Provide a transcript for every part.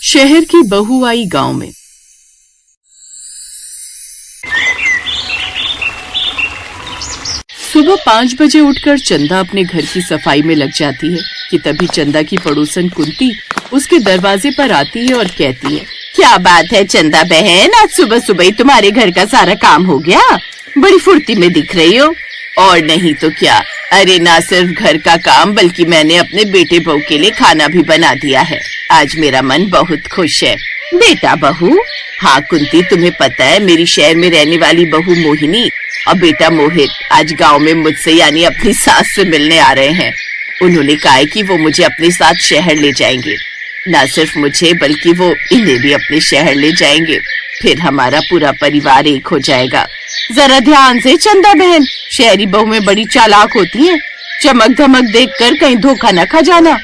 शहर की बहू आई गांव में। सुबह 5 बजे उठकर चंदा अपने घर की सफाई में लग जाती है कि तभी चंदा की पड़ोसन कुंती उसके दरवाजे पर आती है और कहती है, क्या बात है चंदा बहन, आज सुबह सुबह ही तुम्हारे घर का सारा काम हो गया? बड़ी फुर्ती में दिख रही हो। और नहीं तो क्या, अरे ना सिर्फ घर का काम बल्कि मैंने अपने बेटे बहू के लिए खाना भी बना दिया है। आज मेरा मन बहुत खुश है। बेटा बहू? हाँ कुंती, तुम्हें पता है मेरी शहर में रहने वाली बहू मोहिनी और बेटा मोहित आज गांव में मुझसे यानी अपनी सास से मिलने आ रहे हैं। उन्होंने कहा है कि वो मुझे अपने साथ शहर ले जाएंगे। न सिर्फ मुझे बल्कि वो इन्हें भी अपने शहर ले जाएंगे। फिर हमारा पूरा परिवार एक हो जाएगा। जरा ध्यान से चंदा बहन, शहरी बहू में बड़ी चालाक होती है, चमक धमक देखकर कहीं धोखा न खा जाना।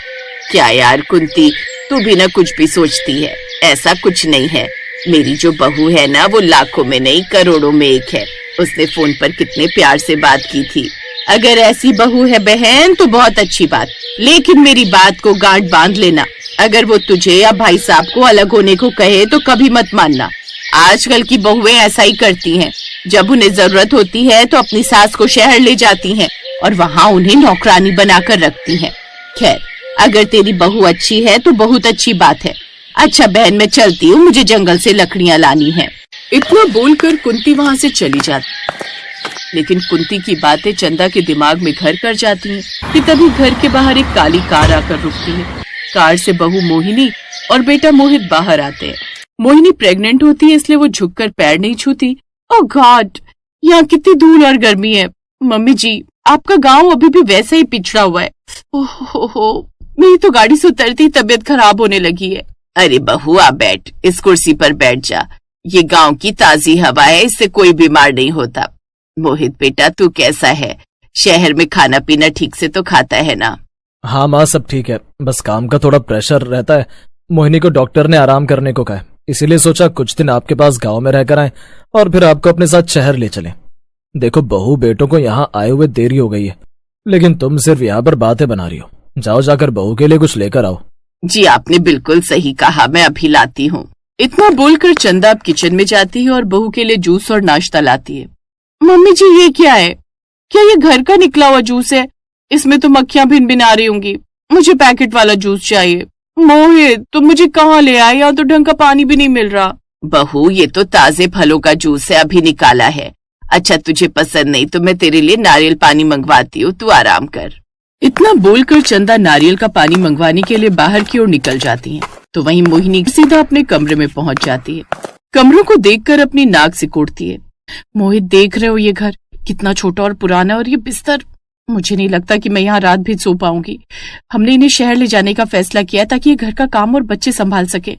क्या यार कुंती, तू भी न कुछ भी सोचती है। ऐसा कुछ नहीं है। मेरी जो बहू है ना, वो लाखों में नहीं करोड़ों में एक है। उसने फोन पर कितने प्यार से बात की थी। अगर ऐसी बहू है बहन तो बहुत अच्छी बात, लेकिन मेरी बात को गांठ बांध लेना। अगर वो तुझे या भाई साहब को अलग होने को कहे तो कभी मत मानना। आजकल की बहुएं ऐसा ही करती हैं। जब उन्हें जरूरत होती है तो अपनी सास को शहर ले जाती हैं और वहाँ उन्हें नौकरानी बनाकर रखती हैं। खैर, अगर तेरी बहू अच्छी है तो बहुत अच्छी बात है। अच्छा बहन, मैं चलती हूँ, मुझे जंगल से लकड़ियाँ लानी है। इतना बोलकर कुंती वहाँ से चली जाती। लेकिन कुंती की बातें चंदा के दिमाग में घर कर जाती हैं कि तभी घर के बाहर एक काली कार आकर रुकती है। कार से बहू मोहिनी और बेटा मोहित बाहर आते हैं। मोहिनी प्रेग्नेंट होती है, इसलिए वो झुककर पैर नहीं छूती। ओह गॉड, यहाँ कितनी धूल और गर्मी है। मम्मी जी, आपका गांव अभी भी वैसे ही पिछड़ा हुआ है। ओहो, मेरी तो गाड़ी से उतरती तबीयत खराब होने लगी है। अरे बहू आ बैठ, इस कुर्सी पर बैठ जा। ये गांव की ताजी हवा है, इससे कोई बीमार नहीं होता। मोहित बेटा, तू कैसा है? शहर में खाना पीना ठीक से तो खाता है ना? हाँ माँ, सब ठीक है, बस काम का थोड़ा प्रेशर रहता है। मोहिनी को डॉक्टर ने आराम करने को कहा है, इसीलिए सोचा कुछ दिन आपके पास गांव में रहकर आए और फिर आपको अपने साथ शहर ले चले। देखो बहू बेटों को यहाँ आए हुए देरी हो गई है, लेकिन तुम सिर्फ यहाँ पर बातें बना रही हो। जाओ जाकर बहू के लिए कुछ लेकर आओ। जी आपने बिल्कुल सही कहा, मैं अभी लाती हूँ। इतना बोलकर चंदा अब किचन में जाती है और बहू के लिए जूस और नाश्ता लाती है। मम्मी जी, ये क्या है? क्या ये घर का निकला हुआ जूस है? इसमें तो मक्खियां भिन आ रही होंगी। मुझे पैकेट वाला जूस चाहिए। मोहित, तुम मुझे कहाँ ले आए? यहाँ तो ढंग का पानी भी नहीं मिल रहा। बहू, ये तो ताजे फलों का जूस है, अभी निकाला है। अच्छा तुझे पसंद नहीं तो मैं तेरे लिए नारियल पानी मंगवाती हूँ, तू आराम कर। इतना बोलकर चंदा नारियल का पानी मंगवाने के लिए बाहर की ओर निकल जाती है, तो वहीं मोहिनी सीधा अपने कमरे में पहुंच जाती है। कमरों को देखकर अपनी नाक सिकोड़ती है। मोहित, देख रहे हो ये घर कितना छोटा और पुराना, और ये बिस्तर, मुझे नहीं लगता कि मैं यहाँ रात भी सो पाऊंगी। हमने इन्हें शहर ले जाने का फैसला किया ताकि ये घर का काम और बच्चे संभाल सके,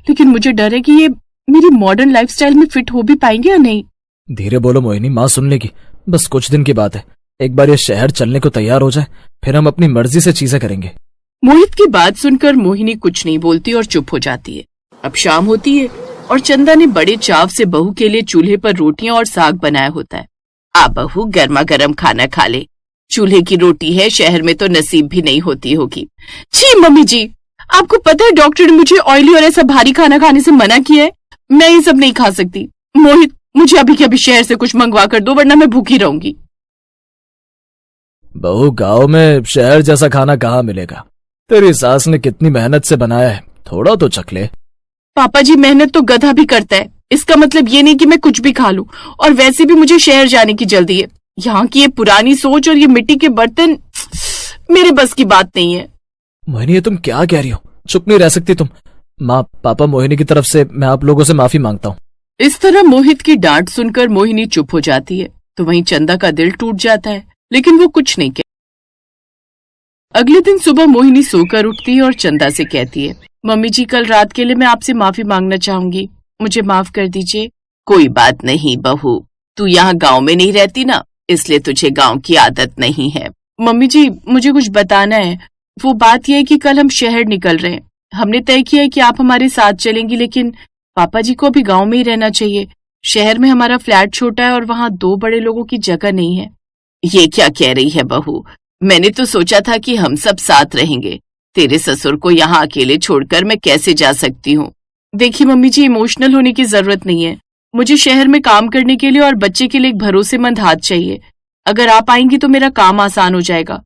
लेकिन मुझे डर है कि ये मेरी मॉडर्न लाइफस्टाइल में फिट हो भी पाएंगे या नहीं। धीरे बोलो मोहिनी, माँ सुन लेगी। बस कुछ दिन की बात है, एक बार ये शहर चलने को तैयार हो जाए फिर हम अपनी मर्जी से चीजें करेंगे। मोहित की बात सुनकर मोहिनी कुछ नहीं बोलती और चुप हो जाती है। अब शाम होती है और चंदा ने बड़े चाव से बहू के लिए चूल्हे पर रोटियां और साग बनाया होता है। आ बहू, गर्मा गर्म खाना खा ले। चूल्हे की रोटी है, शहर में तो नसीब भी नहीं होती होगी। जी मम्मी जी, आपको पता है डॉक्टर ने मुझे ऑयली और ऐसा भारी खाना खाने से मना किया है। मैं ये सब नहीं खा सकती। मोहित, मुझे अभी के अभी शहर से कुछ मंगवा कर दो, वरना मैं भूखी रहूंगी। बहू, गांव में शहर जैसा खाना कहाँ मिलेगा? तेरी सास ने कितनी मेहनत से बनाया है, थोड़ा तो चख ले। पापा जी, मेहनत तो गधा भी करता है, इसका मतलब ये नहीं कि मैं कुछ भी खा लूं। और वैसे भी मुझे शहर जाने की जल्दी है। यहाँ की ये पुरानी सोच और ये मिट्टी के बर्तन मेरे बस की बात नहीं है। मोहिनी, ये तुम क्या कह रही हो? चुप नहीं रह सकती तुम। माँ, पापा, मोहिनी की तरफ से मैं आप लोगों से माफी मांगता हूँ। इस तरह मोहित की डांट सुनकर मोहिनी चुप हो जाती है, तो वहीं चंदा का दिल टूट जाता है, लेकिन वो कुछ नहीं कहती। अगले दिन सुबह मोहिनी सोकर उठती है और चंदा से कहती है, मम्मी जी, कल रात के लिए मैं आपसे माफी मांगना चाहूंगी, मुझे माफ कर दीजिए। कोई बात नहीं बहू, तू यहाँ गांव में नहीं रहती ना, इसलिए तुझे गांव की आदत नहीं है। मम्मी जी, मुझे कुछ बताना है। वो बात यह है कि कल हम शहर निकल रहे हैं। हमने तय किया है कि आप हमारे साथ चलेंगी, लेकिन पापा जी को अभी गांव में ही रहना चाहिए। शहर में हमारा फ्लैट छोटा है और वहाँ 2 बड़े लोगों की जगह नहीं है। ये क्या कह रही है बहू? मैंने तो सोचा था कि हम सब साथ रहेंगे। तेरे ससुर को यहाँ अकेले छोड़कर मैं कैसे जा सकती हूँ। देखिए मम्मी जी, इमोशनल होने की जरूरत नहीं है। मुझे शहर में काम करने के लिए और बच्चे के लिए एक भरोसेमंद हाथ चाहिए। अगर आप आएंगी तो मेरा काम आसान हो जाएगा।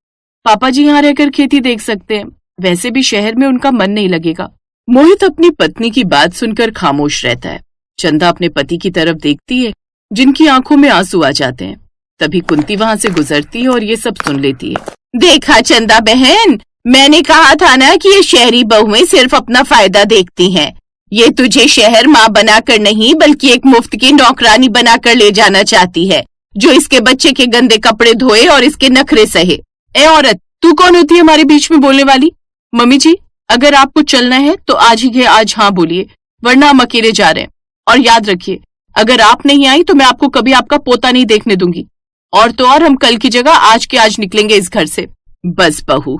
पापा जी यहाँ रहकर खेती देख सकते हैं, वैसे भी शहर में उनका मन नहीं लगेगा। मोहित अपनी पत्नी की बात सुनकर खामोश रहता है। चंदा अपने पति की तरफ देखती है, जिनकी आंखों में आंसू आ जाते हैं। तभी कुंती वहां से गुजरती है और ये सब सुन लेती है। देखा चंदा बहन, मैंने कहा था ना कि ये शहरी बहुएं सिर्फ अपना फायदा देखती हैं। ये तुझे शहर माँ बनाकर नहीं बल्कि एक मुफ्त की नौकरानी बनाकर ले जाना चाहती है, जो इसके बच्चे के गंदे कपड़े धोए और इसके नखरे सहे। ए औरत, तू कौन होती है हमारे बीच में बोलने वाली? मम्मी जी, अगर आपको चलना है तो आज ही आज हाँ बोलिए, वरना हम अकेले जा रहे हैं। और याद रखिए, अगर आप नहीं आई तो मैं आपको कभी आपका पोता नहीं देखने दूंगी। और तो और हम कल की जगह आज के आज निकलेंगे इस घर से। बस बहू,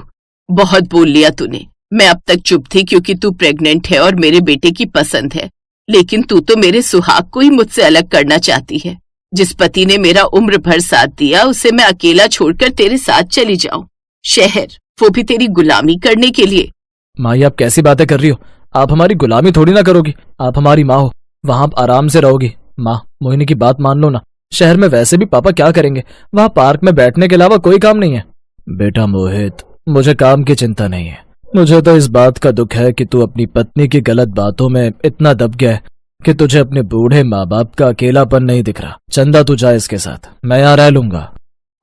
बहुत बोल लिया तूने। मैं अब तक चुप थी क्योंकि तू प्रेग्नेंट है और मेरे बेटे की पसंद है, लेकिन तू तो मेरे सुहाग को ही मुझसे अलग करना चाहती है। जिस पति ने मेरा उम्र भर साथ दिया, उसे मैं अकेला छोड़कर तेरे साथ चली जाऊं शहर, वो भी तेरी गुलामी करने के लिए। माँ, आप कैसी बातें कर रही हो? आप हमारी गुलामी थोड़ी ना करोगी। आप हमारी माँ हो, वहां आप आराम से रहोगी। माँ, मोहिनी की बात मान लो ना। शहर में वैसे भी पापा क्या करेंगे, वहां पार्क में बैठने के अलावा कोई काम नहीं है। बेटा मोहित, मुझे काम की चिंता नहीं है। मुझे तो इस बात का दुख है कि तू अपनी पत्नी की गलत बातों में इतना दब गया है कि तुझे अपने बूढ़े माँ बाप का अकेलापन नहीं दिख रहा। चंदा, तू जा इसके साथ, मैं यहाँ रह लूंगा।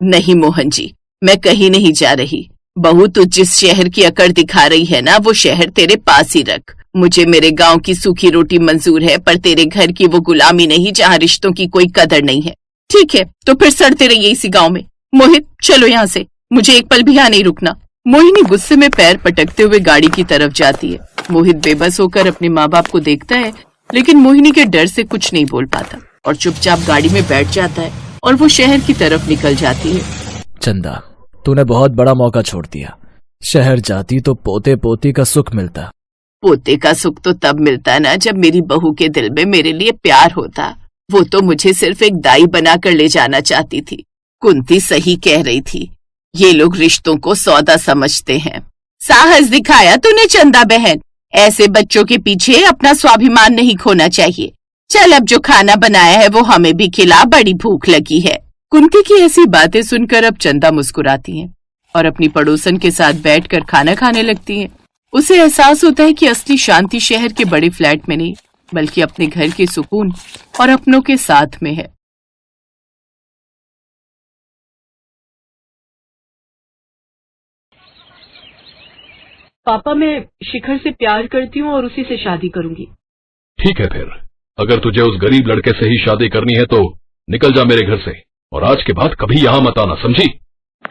नहीं मोहन जी, मैं कहीं नहीं जा रही। बहू, तू जिस शहर की अकड़ दिखा रही है ना, वो शहर तेरे पास ही रख। मुझे मेरे गांव की सूखी रोटी मंजूर है, पर तेरे घर की वो गुलामी नहीं जहाँ रिश्तों की कोई कदर नहीं है। ठीक है, तो फिर सड़ते रहिए इसी गांव में। मोहित, चलो यहाँ से, मुझे एक पल भी यहाँ नहीं रुकना। मोहिनी गुस्से में पैर पटकते हुए गाड़ी की तरफ जाती है। मोहित बेबस होकर अपने माँ बाप को देखता है, लेकिन मोहिनी के डर से कुछ नहीं बोल पाता और चुपचाप गाड़ी में बैठ जाता है और वो शहर की तरफ निकल जाती है। चंदा, तूने बहुत बड़ा मौका छोड़ दिया। शहर जाती तो पोते पोती का सुख मिलता। पोते का सुख तो तब मिलता ना जब मेरी बहू के दिल में मेरे लिए प्यार होता। वो तो मुझे सिर्फ एक दाई बनाकर ले जाना चाहती थी। कुंती सही कह रही थी, ये लोग रिश्तों को सौदा समझते हैं। साहस दिखाया तूने चंदा बहन। ऐसे बच्चों के पीछे अपना स्वाभिमान नहीं खोना चाहिए। चल, अब जो खाना बनाया है वो हमें भी खिला, बड़ी भूख लगी है। कुंती की ऐसी बातें सुनकर अब चंदा मुस्कुराती है और अपनी पड़ोसन के साथ बैठकर खाना खाने लगती है। उसे एहसास होता है कि असली शांति शहर के बड़े फ्लैट में नहीं, बल्कि अपने घर के सुकून और अपनों के साथ में है। पापा, मैं शिखर से प्यार करती हूँ और उसी से शादी करूंगी। ठीक है, फिर अगर तुझे उस गरीब लड़के से ही शादी करनी है तो निकल जा मेरे घर से, और आज के बाद कभी यहाँ मत आना, समझी?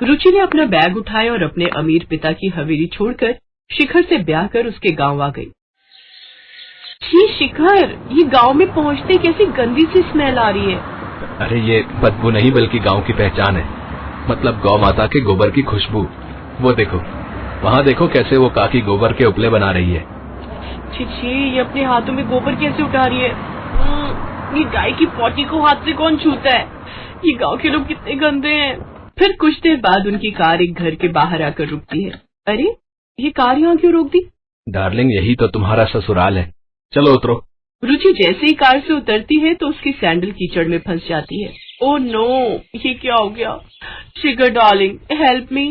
रुचि ने अपना बैग उठाया और अपने अमीर पिता की हवेली छोड़कर शिखर से ब्याह कर उसके गांव आ गई। जी शिखर, ये गांव में पहुंचते कैसी गंदी सी स्मेल आ रही है। अरे ये बदबू नहीं बल्कि गांव की पहचान है, मतलब गौ माता के गोबर की खुशबू। वो देखो, वहाँ देखो कैसे वो काकी गोबर के उपले बना रही है। छी, ये अपने हाथों में गोबर कैसे उठा रही है? ये गाय की पोटी को हाथ से कौन छूता है? ये गांव के लोग कितने गंदे हैं। फिर कुछ देर बाद उनकी कार एक घर के बाहर आकर रुकती है। अरे, ये कार यहाँ क्यों रोक दी? डार्लिंग, यही तो तुम्हारा ससुराल है, चलो उतरो। रुचि जैसे ही कार से उतरती है तो उसकी सैंडल कीचड़ में फंस जाती है। ओह नो, ये क्या हो गया? शिखर डार्लिंग, हेल्प मी।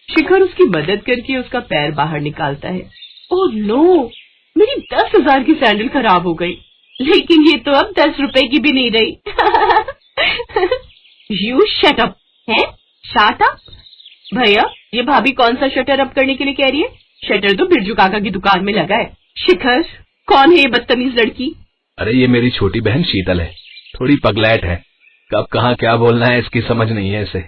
शिखर उसकी मदद करके उसका पैर बाहर निकालता है। ओह नो, मेरी 10,000 की सैंडल खराब हो गई, लेकिन ये तो अब 10 रुपए की भी नहीं रही। You shut up. है? Shut up? भैया, ये भाभी कौन सा शटर अप करने के लिए कह रही है? शटर तो बिरजू काका की दुकान में लगा है। शिखर, कौन है ये बदतमीज लड़की? अरे ये मेरी छोटी बहन शीतल है, थोड़ी पगलैट है, कब कहाँ क्या बोलना है इसकी समझ नहीं है इसे।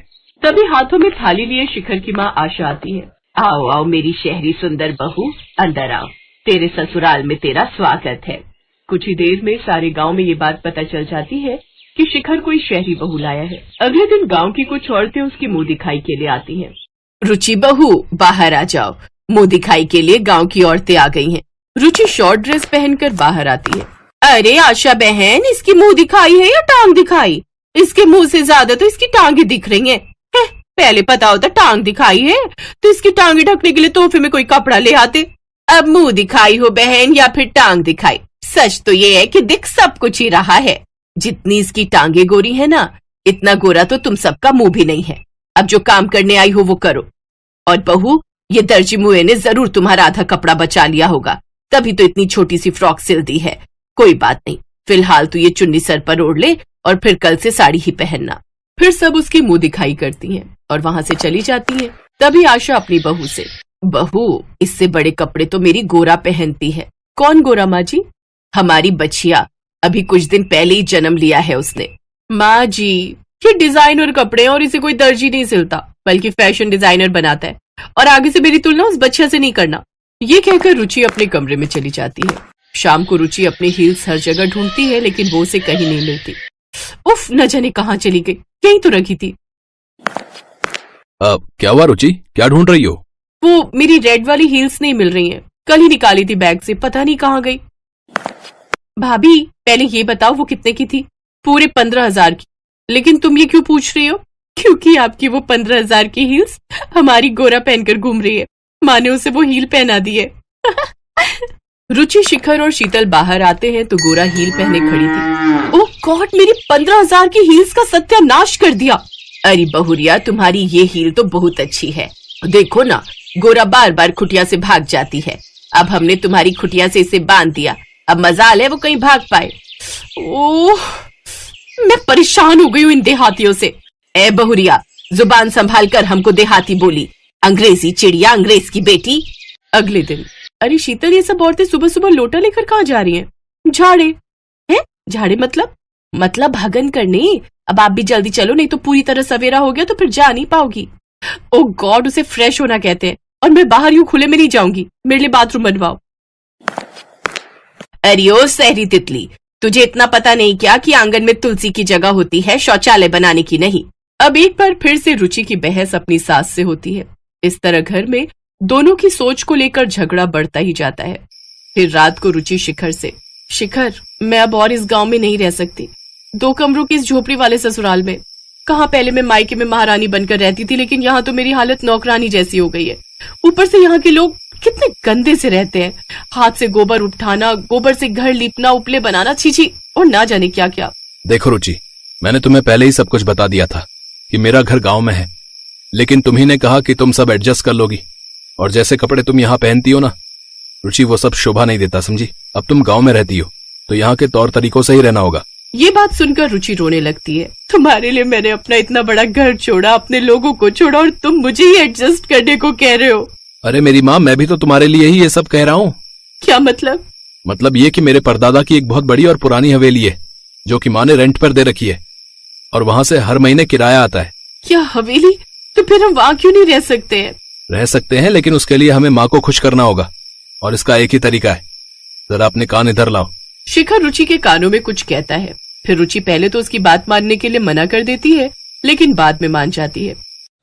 तभी हाथों में थाली लिए शिखर की माँ आशा आती है। आओ आओ मेरी शहरी सुंदर बहू, अंदर आओ, तेरे ससुराल में तेरा स्वागत है। कुछ ही देर में सारे गांव में ये बात पता चल जाती है कि शिखर कोई शहरी बहू लाया है। अगले दिन गांव की कुछ औरतें उसकी मुंह दिखाई के लिए आती हैं। रुचि बहू, बाहर आ जाओ, मुंह दिखाई के लिए गांव की औरतें आ गई हैं। रुचि शॉर्ट ड्रेस पहनकर बाहर आती है। अरे आशा बहन, इसकी मुंह दिखाई है या टांग दिखाई? इसके मुंह से ज्यादा तो इसकी टांगे दिख रही हैं। पहले पता होता टांग दिखाई है तो इसकी टांगे ढकने के लिए तोहफे में कोई कपड़ा ले आते। अब मुंह दिखाई हो बहन या फिर टांग दिखाई, सच तो ये है कि दिख सब कुछ ही रहा है। जितनी इसकी टांगे गोरी है ना, इतना गोरा तो तुम सबका मुंह भी नहीं है। अब जो काम करने आई हो वो करो। और बहू, ये दर्जी मुए ने जरूर तुम्हारा आधा कपड़ा बचा लिया होगा, तभी तो इतनी छोटी सी फ्रॉक सिल दी है। कोई बात नहीं, फिलहाल तो ये चुन्नी सर पर ओढ़ ले और फिर कल से साड़ी ही पहनना। फिर सब उसकी मुंह दिखाई करती हैं और वहां से चली जाती हैं। तभी आशा अपनी बहू से, बहू इससे बड़े कपड़े तो मेरी गोरा पहनती है। कौन गोरा माँ जी? हमारी बच्चिया, अभी कुछ दिन पहले ही जन्म लिया है उसने। माँ जी, ये डिजाइनर कपड़े और इसे कोई दर्जी नहीं सिलता, बल्कि फैशन डिजाइनर बनाता है, और आगे से मेरी तुलना उस बच्चिया से नहीं करना। ये कहकर रुचि अपने कमरे में चली जाती है। शाम को रुचि अपने हील्स हर जगह ढूंढती है, लेकिन वो उसे कहीं नहीं मिलती। उफ, न जाने कहाँ चली गई, यहीं तो रखी थी। क्या हुआ रुचि, क्या ढूंढ रही हो? वो मेरी रेड वाली हील्स नहीं मिल रही हैं, कल ही निकाली थी बैग से, पता नहीं कहाँ गई। भाभी, पहले ये बताओ वो कितने की थी? पूरे 15,000 की। लेकिन तुम ये क्यों पूछ रही हो? क्योंकि आपकी वो 15,000 की हील्स हमारी गोरा पहनकर घूम रही है। माँ ने उसे वो हील पहना दी है। रुचि, शिखर और शीतल बाहर आते हैं तो गोरा हील पहने खड़ी थी। ओह गॉड, मेरी 15,000 की हील्स का सत्यानाश कर दिया। अरे बहुरिया, तुम्हारी ये हील तो बहुत अच्छी है। देखो ना, गोरा बार बार खुटिया से भाग जाती है। अब हमने तुम्हारी खुटिया से इसे बांध दिया, अब मजाल है वो कहीं भाग पाए। ओह, मैं परेशान हो गई हूँ इन देहातियों से। ए बहुरिया, जुबान संभाल कर हमको देहाती बोली, अंग्रेजी चिड़िया, अंग्रेज की बेटी। अगले दिन, अरे शीतल, ये सब औरतें सुबह सुबह लोटा लेकर कहाँ जा रही हैं? झाड़े हैं? झाड़े मतलब भगन करने। अब आप भी जल्दी चलो, नहीं तो पूरी तरह सवेरा हो गया तो फिर जा नहीं पाओगी। ओ गॉड, उसे फ्रेश होना कहते हैं, और मैं बाहर यूं खुले में नहीं जाऊंगी। मेरे लिए बाथरूम बनवाओ। अरे ओ सहरी तितली, तुझे इतना पता नहीं क्या कि आंगन में तुलसी की जगह होती है, शौचालय बनाने की नहीं। अब एक बार फिर से रुचि की बहस अपनी सास से होती है। इस तरह घर में दोनों की सोच को लेकर झगड़ा बढ़ता ही जाता है। फिर रात को रुचि शिखर से, शिखर, मैं अब और इस गांव में नहीं रह सकती। 2 कमरों की इस झोपड़ी वाले ससुराल में। कहाँ पहले मैं मायके में महारानी बनकर रहती थी, लेकिन यहाँ तो मेरी हालत नौकरानी जैसी हो गई है। ऊपर से यहाँ के लोग कितने गंदे से रहते हैं। हाथ से गोबर उठाना, गोबर से घर लीपना, उपले बनाना, छीछी, और ना जाने क्या क्या। देखो रुचि, मैंने तुम्हें पहले ही सब कुछ बता दिया था कि मेरा घर गांव में है, लेकिन तुम्ही ने कहा कि तुम सब एडजस्ट कर लोगी। और जैसे कपड़े तुम यहाँ पहनती हो ना रुचि, वो सब शोभा नहीं देता, समझी? अब तुम गांव में रहती हो तो यहाँ के तौर तरीकों से ही रहना होगा। ये बात सुनकर रुचि रोने लगती है। तुम्हारे लिए मैंने अपना इतना बड़ा घर छोड़ा, अपने लोगों को छोड़ा, और तुम मुझे ही एडजस्ट करने को कह रहे हो। अरे मेरी माँ, मैं भी तो तुम्हारे लिए ही ये सब कह रहा हूँ। क्या मतलब? मतलब ये कि मेरे परदादा की एक बहुत बड़ी और पुरानी हवेली है, जो कि माँ ने रेंट पर दे रखी है, और वहां से हर महीने किराया आता है। क्या हवेली? तो फिर हम वहाँ क्यों नहीं रह सकते हैं? रह सकते हैं, लेकिन उसके लिए हमें माँ को खुश करना होगा, और इसका एक ही तरीका है। जरा अपने कान इधर लाओ। शिखर रुचि के कानों में कुछ कहता है। फिर रुचि पहले तो उसकी बात मानने के लिए मना कर देती है, लेकिन बाद में मान जाती है।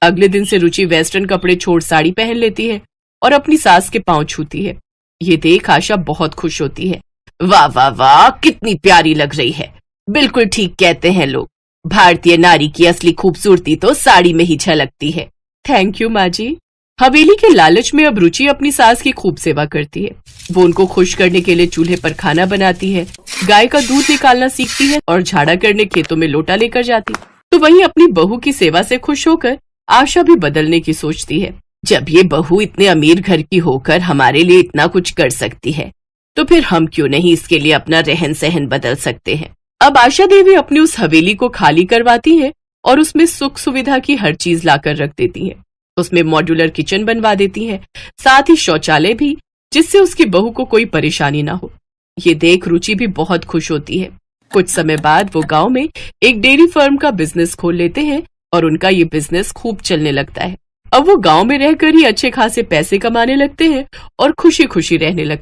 अगले दिन से रुचि वेस्टर्न कपड़े छोड़ साड़ी पहन लेती है और अपनी सास के पांव छूती है। ये देख आशा बहुत खुश होती है। वाह वाह वाह, कितनी प्यारी लग रही है। बिल्कुल ठीक कहते हैं लोग, भारतीय नारी की असली खूबसूरती तो साड़ी में ही झलकती है। थैंक यू माँ जी। हवेली के लालच में अब रुचि अपनी सास की खूब सेवा करती है। वो उनको खुश करने के लिए चूल्हे पर खाना बनाती है, गाय का दूध निकालना सीखती है और झाड़ा करने खेतों में लोटा लेकर जाती। तो वहीं अपनी बहू की सेवा से खुश होकर आशा भी बदलने की सोचती है। जब ये बहू इतने अमीर घर की होकर हमारे लिए इतना कुछ कर सकती है, तो फिर हम क्यों नहीं इसके लिए अपना रहन सहन बदल सकते हैं। अब आशा देवी अपनी उस हवेली को खाली करवाती है और उसमें सुख सुविधा की हर चीज लाकर रख देती है। उसमें मॉड्यूलर किचन बनवा देती है, साथ ही शौचालय भी, जिससे उसकी बहू को कोई परेशानी ना हो। ये देख रुचि भी बहुत खुश होती है। कुछ समय बाद वो गांव में एक डेयरी फर्म का बिजनेस खोल लेते हैं और उनका ये बिजनेस खूब चलने लगता है। अब वो गांव में रहकर ही अच्छे खासे पैसे कमाने लगते हैं और खुशी खुशी रहने लगते हैं।